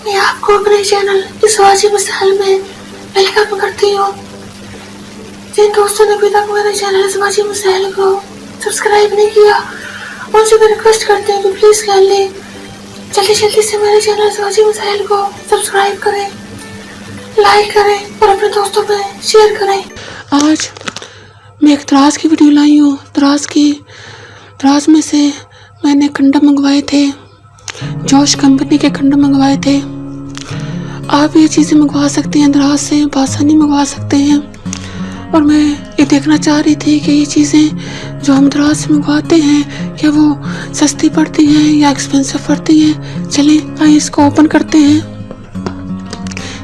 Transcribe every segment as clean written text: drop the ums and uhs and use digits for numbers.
मैं आपको अपने चैनल शिवाजी मिसाइल में वेलकम करती हूँ। जिन दोस्तों ने अभी तक मेरे चैनल शिवाजी मिसाइल को सब्सक्राइब नहीं किया, उनसे मैं रिक्वेस्ट करती हूँ कि प्लीज काइंडली जल्दी से मेरे चैनल शिवाजी मिसाइल को सब्सक्राइब करें, लाइक करें और अपने दोस्तों में शेयर करें। आज मैं एक दराज की वीडियो लाई हूँ। दराज में से मैंने कंडम मंगवाए थे, जोश कंपनी के कंडम मंगवाए थे। आप ये चीज़ें मंगवा सकते हैं, दराज से आसानी मंगवा सकते हैं। और मैं ये देखना चाह रही थी कि ये चीज़ें जो हम दराज से मंगवाते हैं क्या वो सस्ती पड़ती हैं या एक्सपेंसिव पड़ती हैं। चलें आइए इसको ओपन करते हैं।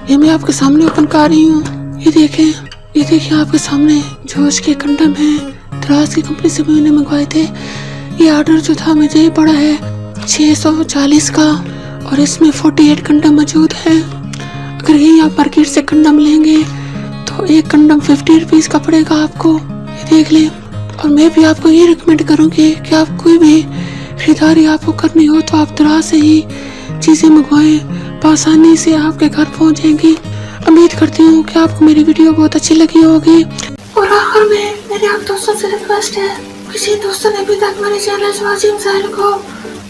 ये मैं आपके सामने ओपन कर रही हूँ। ये देखिए आपके सामने जोश के कंडम हैं, दराज की कंपनी से मैंने मंगवाए थे। ये ऑर्डर जो था मुझे पड़ा है 640 का और इसमें 48 कंडम मौजूद है। अगर यही आप मार्केट से कंडम लेंगे तो एक कंडम 50 रुपीज़ का पड़ेगा आपको। ये देख लें। और मैं भी आपको ये रिकमेंड करूँगी कि आप कोई भी खरीदारी आपको करनी हो तो आप दराज से ही चीज़ें मंगवाएं, आसानी से आपके घर पहुँचेंगी। उम्मीद करती हूँ कि आपको मेरी वीडियो बहुत अच्छी लगी होगी। और आखिर में मेरे आप दोस्तों से रिक्वेस्ट है, किसी दोस्तों ने अभी तक मेरे चैनल शिवाजी मिसाइल को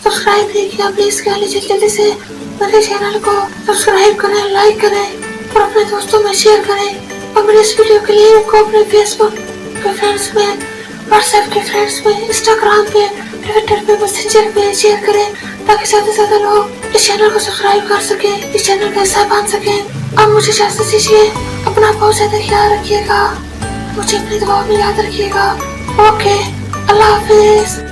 सब्सक्राइब नहीं किया, प्लीज जल्दी से मेरे चैनल को सब्सक्राइब करें, लाइक करें और अपने दोस्तों में शेयर करें। और मेरे इस वीडियो के लिंक को अपने फेसबुक के फ्रेंड्स में, व्हाट्सएप के फ्रेंड्स में, इंस्टाग्राम पे, ट्विटर पे, मैसेंजर पे शेयर करें ताकि ज्यादा से ज्यादा लोग इस चैनल को सब्सक्राइब कर सके, इस चैनल का हिस्सा बन सके। अब मुझे इजाजत दीजिए, अपना बहुत ज्यादा ख्याल रखिएगा, मुझे अपनी दुआ में याद रखिएगा। ओके, अल्लाह हाफिज।